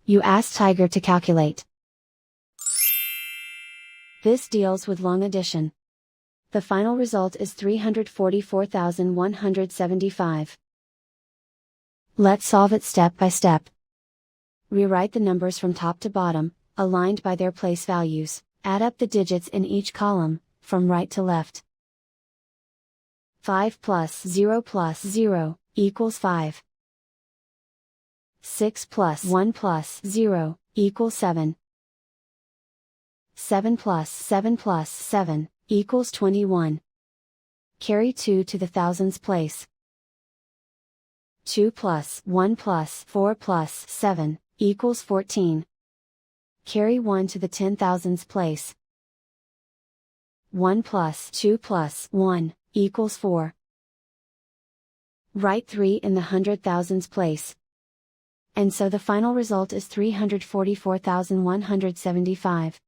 You ask Tiger to calculate. This deals with long addition. The final result is 344,175. Let's solve it step by step. Rewrite the numbers from top to bottom, aligned by their place values. Add up the digits in each column, from right to left. 5 plus 0 equals 5. 6 plus 1 plus 0 equals 7. 7 plus 7 equals 21. Carry 2 to the thousands place. 2 plus 1 plus 4 plus 7 equals 14. Carry 1 to the 10,000s place. 1 plus 2 plus 1 equals 4. Write 3 in the 100,000s place. And so the final result is 344,175.